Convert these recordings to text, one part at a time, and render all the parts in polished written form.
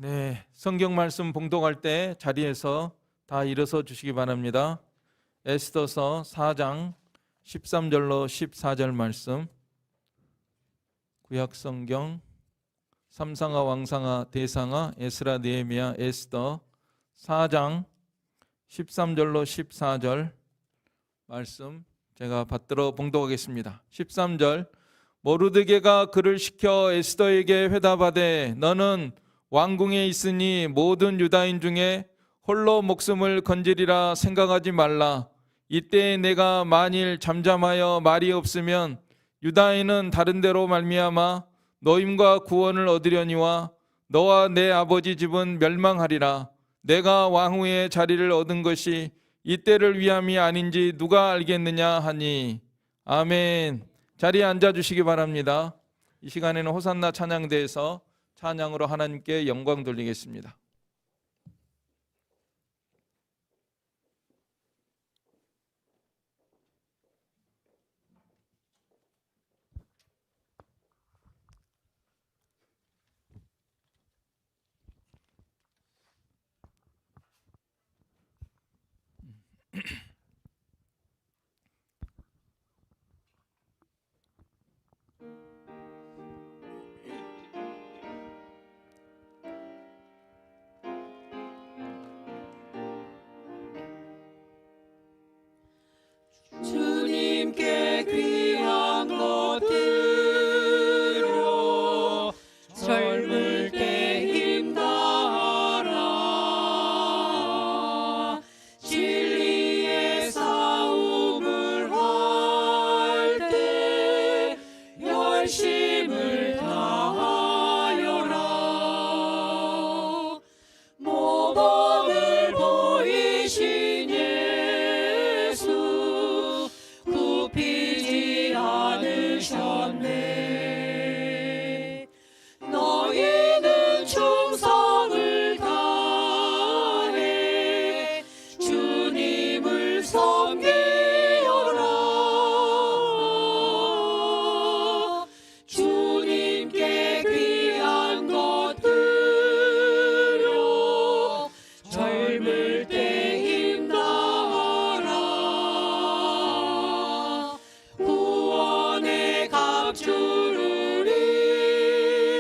네, 성경 말씀 봉독할 때 자리에서 다 일어서 주시기 바랍니다. 에스더서 4장 13절로 14절 말씀, 구약 성경 3상하 왕상하 대상하 에스라 느헤미야 에스더 4장 13절로 14절 말씀 제가 받들어 봉독하겠습니다. 13절, 모르드게가 그를 시켜 에스더에게 회답하되 너는 왕궁에 있으니 모든 유다인 중에 홀로 목숨을 건지리라 생각하지 말라. 이때 내가 만일 잠잠하여 말이 없으면 유다인은 다른 데로 말미암아 노임과 구원을 얻으려니와 너와 내 아버지 집은 멸망하리라. 내가 왕후의 자리를 얻은 것이 이때를 위함이 아닌지 누가 알겠느냐 하니. 아멘. 자리에 앉아주시기 바랍니다. 이 시간에는 호산나 찬양대에서 찬양으로 하나님께 영광 돌리겠습니다. 주님께 귀한 것들로 젊을 때 힘다하라. 진리의 싸움을 할 때 열심을 다하여라. 모범을 보이신 예수 굽히지 않으셨네. 너희는 충성을 다해 주님을 섬기어라. 주님께 귀한 것들로 젊을 때 힘다하라. 구원의 갑주를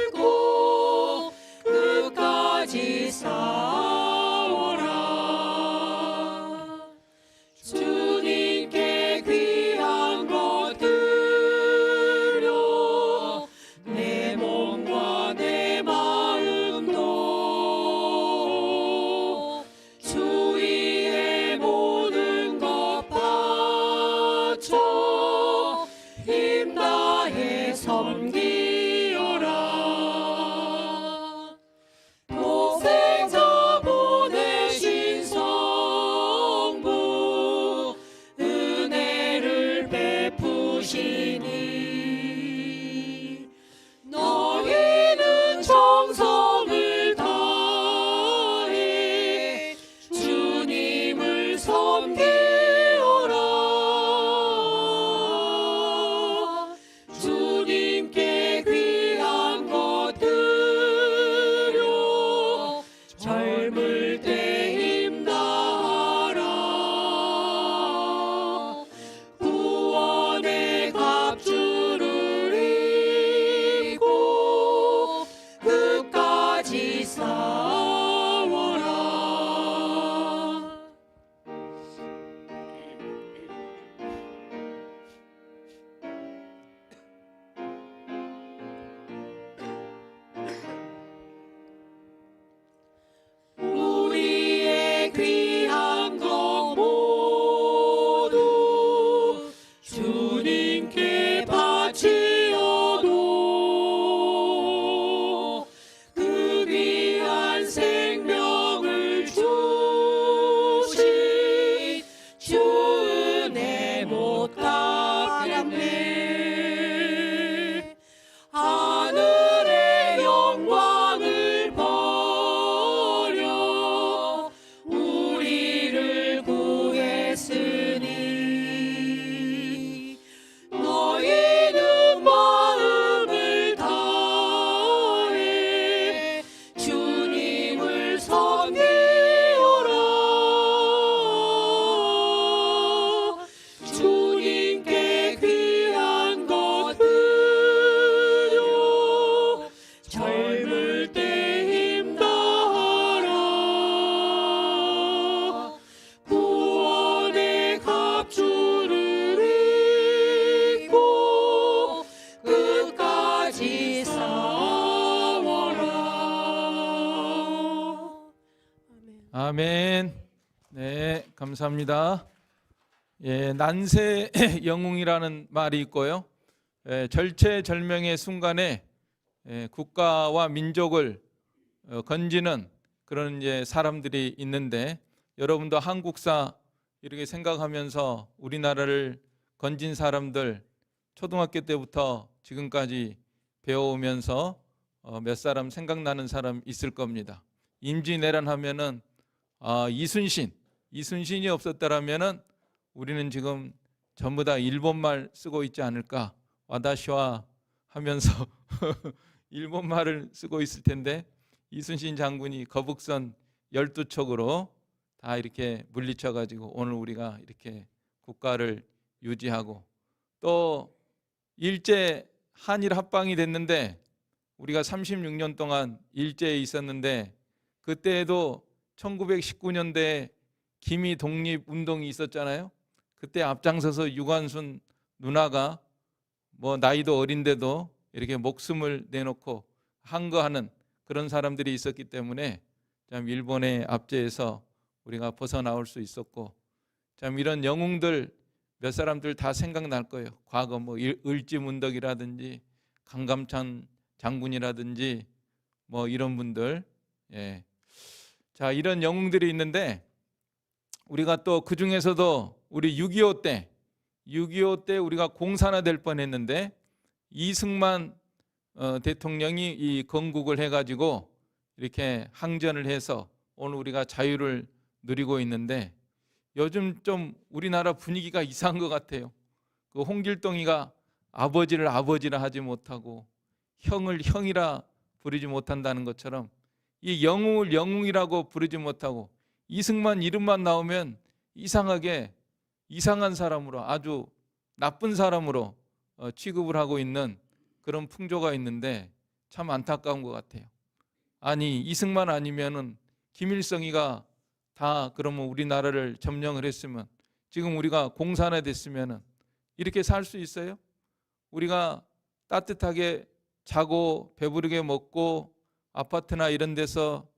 입고 끝까지 싸워라. 주님께 귀한 것들로 내 몸과 내 마음도 주위의 모든 것 바쳐 힘다해 섬기어라. 독생자 아멘. 네, 감사합니다. 예, 난세 영웅이라는 말이 있고요. 절체절명의 순간에 국가와 민족을 건지는 그런 이제 사람들이 있는데, 여러분도 한국사 이렇게 생각하면서 우리나라를 건진 사람들 초등학교 때부터 지금까지 배워오면서 몇 사람 생각나는 사람 있을 겁니다. 임진왜란 하면은 이순신이 없었더라면은 우리는 지금 전부 다 일본말 쓰고 있지 않을까, 와다시와 하면서 일본말을 쓰고 있을 텐데, 이순신 장군이 거북선 12척으로 다 이렇게 물리쳐 가지고 오늘 우리가 이렇게 국가를 유지하고, 또 일제 한일 합방이 됐는데 우리가 36년 동안 일제에 있었는데, 그때에도 1919년대에 기미 독립 운동이 있었잖아요. 그때 앞장서서 유관순 누나가 뭐 나이도 어린데도 이렇게 목숨을 내놓고 항거하는 그런 사람들이 있었기 때문에 참 일본의 압제에서 우리가 벗어나올 수 있었고, 참 이런 영웅들 몇 사람들 다 생각날 거예요. 과거 뭐 을지문덕이라든지 강감찬 장군이라든지 뭐 이런 분들. 예. 자, 이런 영웅들이 있는데, 우리가 또 그 중에서도 우리 6.25 때 우리가 공산화될 뻔했는데, 이승만 대통령이 이 건국을 해가지고 이렇게 항전을 해서 오늘 우리가 자유를 누리고 있는데, 요즘 좀 우리나라 분위기가 이상한 것 같아요. 그 홍길동이가 아버지를 아버지라 하지 못하고 형을 형이라 부르지 못한다는 것처럼, 이 영웅을 영웅이라고 부르지 못하고 이승만 이름만 나오면 이상하게 이상한 사람으로, 아주 나쁜 사람으로 취급을 하고 있는 그런 풍조가 있는데 참 안타까운 것 같아요. 아니, 이승만 아니면은 김일성이가 다 그러면 우리나라를 점령을 했으면, 지금 우리가 공산화 됐으면은 이렇게 살 수 있어요? 우리가 따뜻하게 자고 배부르게 먹고 아파트나 이런 데서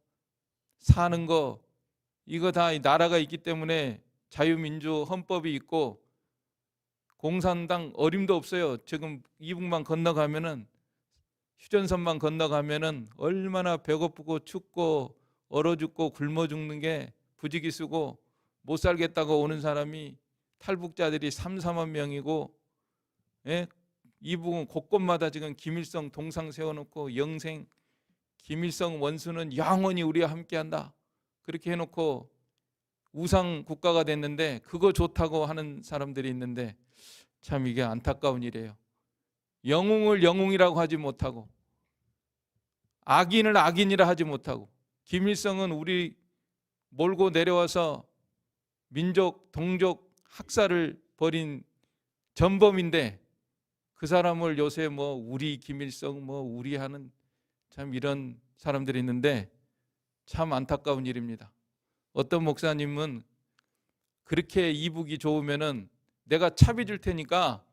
사는 거, 이거 다 나라가 있기 때문에 자유민주 헌법이 있고 공산당 어림도 없어요. 지금 이북만 건너가면은, 휴전선만 건너가면은 얼마나 배고프고 춥고 얼어 죽고 굶어 죽는 게 부지기수고, 못 살겠다고 오는 사람이 탈북자들이 3, 4만 명이고, 예? 이북은 곳곳마다 지금 김일성 동상 세워놓고 영생 김일성 원수는 영원히 우리와 함께한다 그렇게 해놓고 우상 국가가 됐는데, 그거 좋다고 하는 사람들이 있는데 참 이게 안타까운 일이에요. 영웅을 영웅이라고 하지 못하고 악인을 악인이라 하지 못하고, 김일성은 우리 몰고 내려와서 민족 동족 학살을 벌인 전범인데, 그 사람을 요새 뭐 우리 김일성 뭐 우리 하는 참 이런 사람들이 있는데 참 안타까운 일입니다. 어떤 목사님은 그렇게 이북이 좋으면은 내가 차비 줄 테니까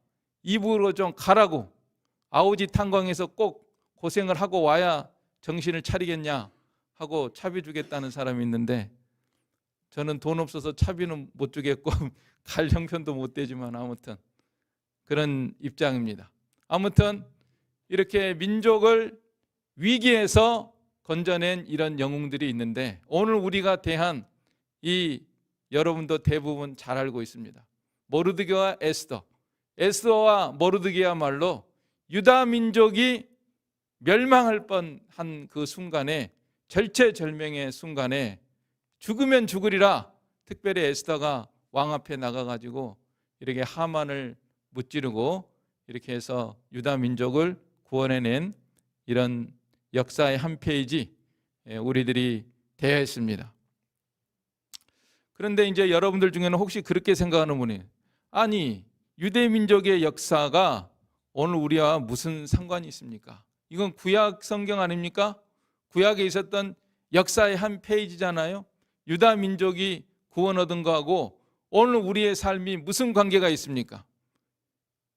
이북으로 좀 가라고, 아우지 탄광에서 꼭 고생을 하고 와야 정신을 차리겠냐 하고 차비 주겠다는 사람이 있는데, 저는 돈 없어서 차비는 못 주겠고 갈 형편도 못 되지만 아무튼 그런 입장입니다. 아무튼 이렇게 민족을 위기에서 건져낸 이런 영웅들이 있는데, 오늘 우리가 대한 이 여러분도 대부분 잘 알고 있습니다. 모르드게와 에스더와 모르드게야말로 유다 민족이 멸망할 뻔한 그 순간에, 절체절명의 순간에 죽으면 죽으리라 특별히 에스더가 왕 앞에 나가가지고 이렇게 하만을 무찌르고 이렇게 해서 유다 민족을 구원해낸 이런 역사의 한 페이지 우리들이 대했습니다. 그런데 이제 여러분들 중에는 혹시 그렇게 생각하는 분이, 아니 유대 민족의 역사가 오늘 우리와 무슨 상관이 있습니까? 이건 구약 성경 아닙니까? 구약에 있었던 역사의 한 페이지잖아요. 유다 민족이 구원 얻은 거하고 오늘 우리의 삶이 무슨 관계가 있습니까?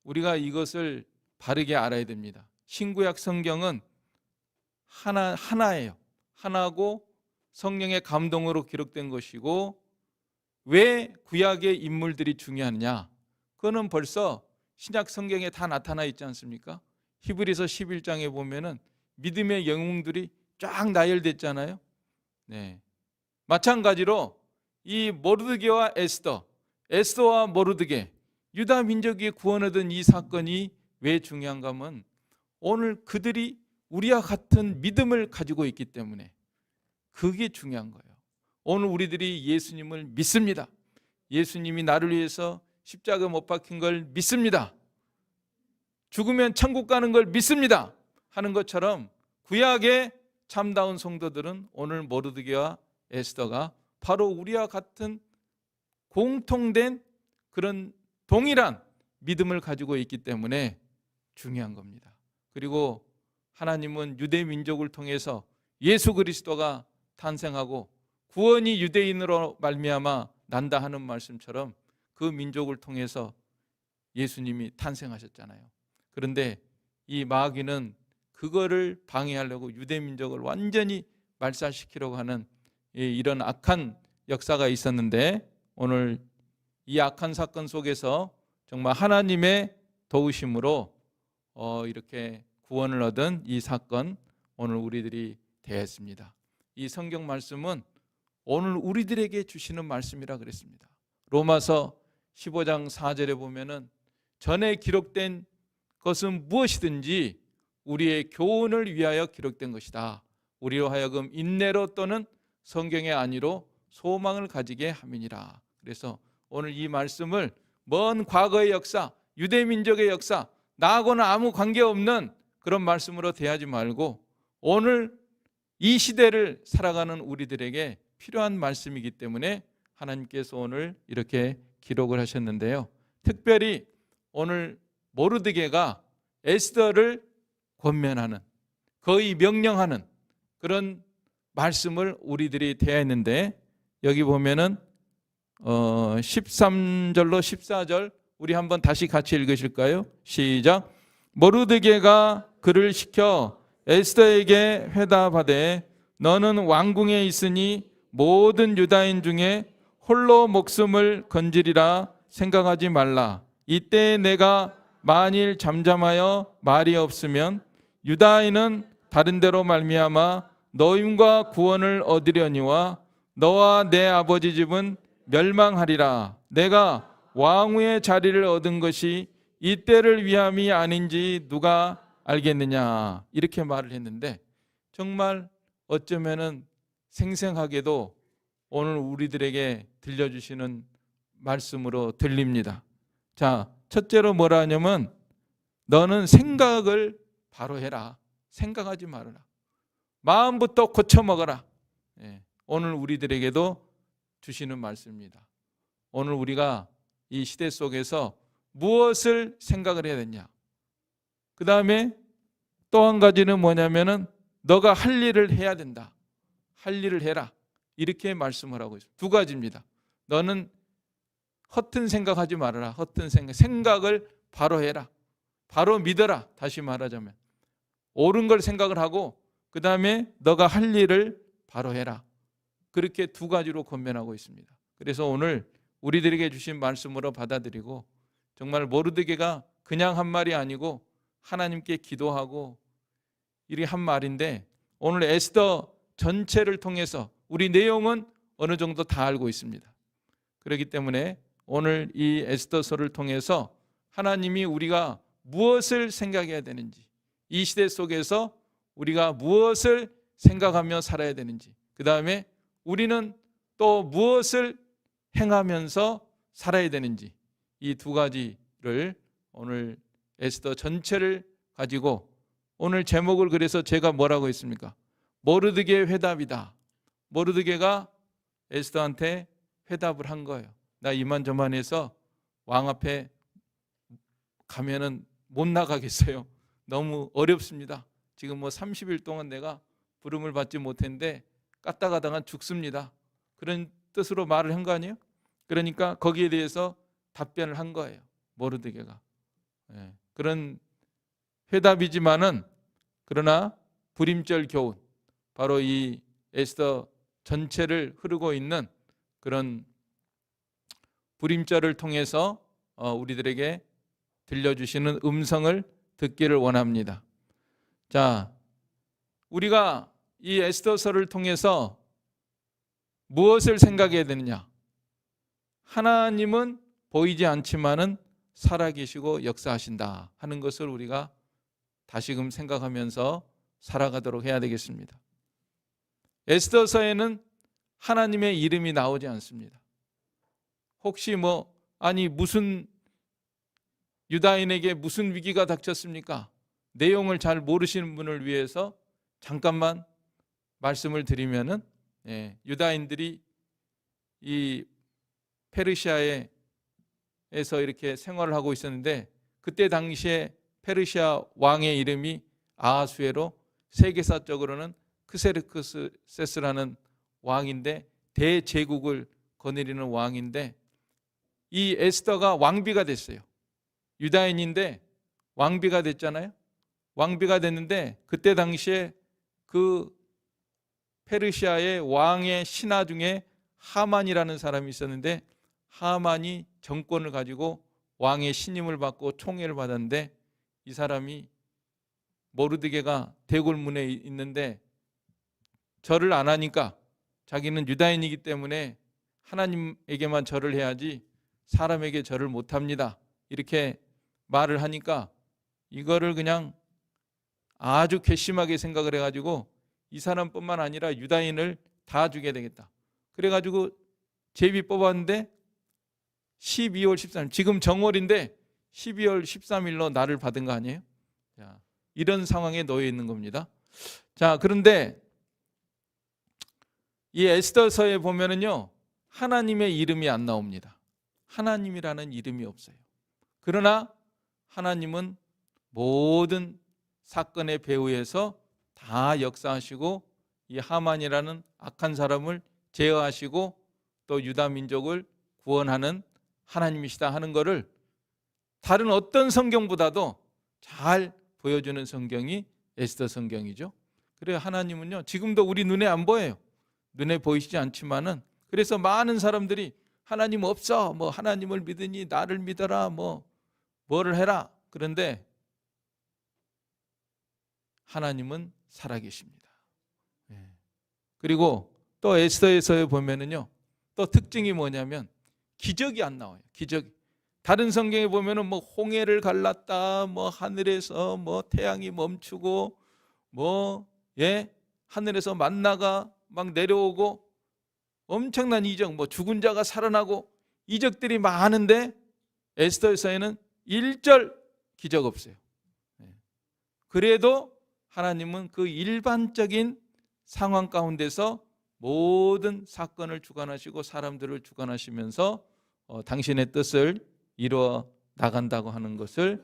우리가 이것을 바르게 알아야 됩니다. 신구약 성경은 하나예요. 하나고 성령의 감동으로 기록된 것이고, 왜 구약의 인물들이 중요하느냐? 그거는 벌써 신약 성경에 다 나타나 있지 않습니까? 히브리서 11장에 보면은 믿음의 영웅들이 쫙 나열됐잖아요. 네. 마찬가지로 이 모르드게와 에스더와 모르드게, 유다 민족이 구원 얻은 이 사건이 왜 중요한가 하면 오늘 그들이 우리와 같은 믿음을 가지고 있기 때문에 그게 중요한 거예요. 오늘 우리들이 예수님을 믿습니다. 예수님이 나를 위해서 십자가 못 박힌 걸 믿습니다. 죽으면 천국 가는 걸 믿습니다 하는 것처럼 구약의 참다운 성도들은 오늘 모르드게와 에스더가 바로 우리와 같은 공통된 그런 동일한 믿음을 가지고 있기 때문에 중요한 겁니다. 그리고 하나님은 유대 민족을 통해서 예수 그리스도가 탄생하고 구원이 유대인으로 말미암아 난다 하는 말씀처럼 그 민족을 통해서 예수님이 탄생하셨잖아요. 그런데 이 마귀는 그거를 방해하려고 유대 민족을 완전히 말살시키려고 하는 이런 악한 역사가 있었는데, 오늘 이 악한 사건 속에서 정말 하나님의 도우심으로 이렇게 구원을 얻은 이 사건, 오늘 우리들이 대했습니다. 이 성경 말씀은 오늘 우리들에게 주시는 말씀이라 그랬습니다. 로마서 15장 4절에 보면은 전에 기록된 것은 무엇이든지 우리의 교훈을 위하여 기록된 것이다. 우리로 하여금 인내로 또는 성경의 안위로 소망을 가지게 함이니라. 그래서 오늘 이 말씀을 먼 과거의 역사, 유대 민족의 역사, 나하고는 아무 관계없는 그런 말씀으로 대하지 말고 오늘 이 시대를 살아가는 우리들에게 필요한 말씀이기 때문에 하나님께서 오늘 이렇게 기록을 하셨는데요. 특별히 오늘 모르드게가 에스더를 권면하는, 거의 명령하는 그런 말씀을 우리들이 대했는데, 여기 보면은 13절로 14절 우리 한번 다시 같이 읽으실까요? 시작. 모르드게가 그를 시켜 에스더에게 회답하되 너는 왕궁에 있으니 모든 유다인 중에 홀로 목숨을 건지리라 생각하지 말라. 이때 내가 만일 잠잠하여 말이 없으면 유다인은 다른 데로 말미암아 너임과 구원을 얻으려니와 너와 내 아버지 집은 멸망하리라. 내가 왕후의 자리를 얻은 것이 이때를 위함이 아닌지 누가 알겠느냐, 이렇게 말을 했는데, 정말 어쩌면은 생생하게도 오늘 우리들에게 들려주시는 말씀으로 들립니다. 자, 첫째로 뭐라 하냐면 너는 생각을 바로 해라. 생각하지 말아라. 마음부터 고쳐먹어라. 오늘 우리들에게도 주시는 말씀입니다. 오늘 우리가 이 시대 속에서 무엇을 생각을 해야 되냐. 그 다음에 또 한 가지는 뭐냐면은 너가 할 일을 해야 된다. 할 일을 해라. 이렇게 말씀을 하고 있습니다. 두 가지입니다. 너는 허튼 생각하지 말아라. 허튼 생각을 바로 해라. 바로 믿어라. 다시 말하자면 옳은 걸 생각을 하고 그 다음에 너가 할 일을 바로 해라. 그렇게 두 가지로 권면하고 있습니다. 그래서 오늘 우리들에게 주신 말씀으로 받아들이고, 정말 모르드게가 그냥 한 말이 아니고 하나님께 기도하고 이렇게 한 말인데, 오늘 에스더 전체를 통해서 우리 내용은 어느 정도 다 알고 있습니다. 그렇기 때문에 오늘 이 에스더서를 통해서 하나님이 우리가 무엇을 생각해야 되는지, 이 시대 속에서 우리가 무엇을 생각하며 살아야 되는지, 그 다음에 우리는 또 무엇을 행하면서 살아야 되는지, 이 두 가지를 오늘 에스더 전체를 가지고, 오늘 제목을 그래서 제가 뭐라고 했습니까? 모르드게의 회답이다. 모르드게가 에스더한테 회답을 한 거예요. 나 이만저만해서 왕 앞에 가면은 못 나가겠어요. 너무 어렵습니다. 지금 30일 동안 내가 부름을 받지 못했는데 까딱하다가 죽습니다. 그런 뜻으로 말을 한 거 아니에요? 그러니까 거기에 대해서 답변을 한 거예요. 모르드게가. 그런 회답이지만은 그러나 불임절 교훈, 바로 이 에스더 전체를 흐르고 있는 그런 불임절을 통해서 우리들에게 들려주시는 음성을 듣기를 원합니다. 자, 우리가 이 에스더서를 통해서 무엇을 생각해야 되느냐? 하나님은 보이지 않지만은 살아계시고 역사하신다 하는 것을 우리가 다시금 생각하면서 살아가도록 해야 되겠습니다. 에스더서에는 하나님의 이름이 나오지 않습니다. 혹시 무슨 유다인에게 무슨 위기가 닥쳤습니까? 내용을 잘 모르시는 분을 위해서 잠깐만 말씀을 드리면은, 유다인들이 이 페르시아에서 이렇게 생활을 하고 있었는데, 그때 당시에 페르시아 왕의 이름이 아하수에로, 세계사적으로는 크세르크세스라는 왕인데, 대제국을 거느리는 왕인데, 이 에스더가 왕비가 됐어요. 유다인인데 왕비가 됐잖아요. 왕비가 됐는데 그때 당시에 그 페르시아의 왕의 신하 중에 하만이라는 사람이 있었는데, 하만이 정권을 가지고 왕의 신임을 받고 총애를 받았는데, 이 사람이 모르드게가 대궐문에 있는데 절을 안 하니까 자기는 유다인이기 때문에 하나님에게만 절을 해야지 사람에게 절을 못합니다, 이렇게 말을 하니까 이거를 그냥 아주 괘씸하게 생각을 해가지고 이 사람뿐만 아니라 유다인을 다 죽여야 되겠다. 그래가지고 제비 뽑았는데 12월 13일, 지금 정월인데 12월 13일로 날을 받은 거 아니에요? 자, 이런 상황에 놓여 있는 겁니다. 자, 그런데 이 에스더서에 보면은요, 하나님의 이름이 안 나옵니다. 하나님이라는 이름이 없어요. 그러나 하나님은 모든 사건의 배후에서 다 역사하시고 이 하만이라는 악한 사람을 제어하시고 또 유다 민족을 구원하는 하나님이시다 하는 것을 다른 어떤 성경보다도 잘 보여주는 성경이 에스더 성경이죠. 그래서 하나님은요, 지금도 우리 눈에 안 보여요. 눈에 보이시지 않지만은, 그래서 많은 사람들이 하나님 없어, 하나님을 믿으니 나를 믿어라, 뭐를 해라. 그런데 하나님은 살아계십니다. 그리고 또 에스더에서 보면은요, 또 특징이 뭐냐면 기적이 안 나와요. 기적. 다른 성경에 보면은 홍해를 갈랐다, 하늘에서 태양이 멈추고, 하늘에서 만나가 막 내려오고, 엄청난 이적, 죽은 자가 살아나고, 이적들이 많은데 에스더에서는 1절 기적 없어요. 그래도 하나님은 그 일반적인 상황 가운데서 모든 사건을 주관하시고 사람들을 주관하시면서 당신의 뜻을 이루어 나간다고 하는 것을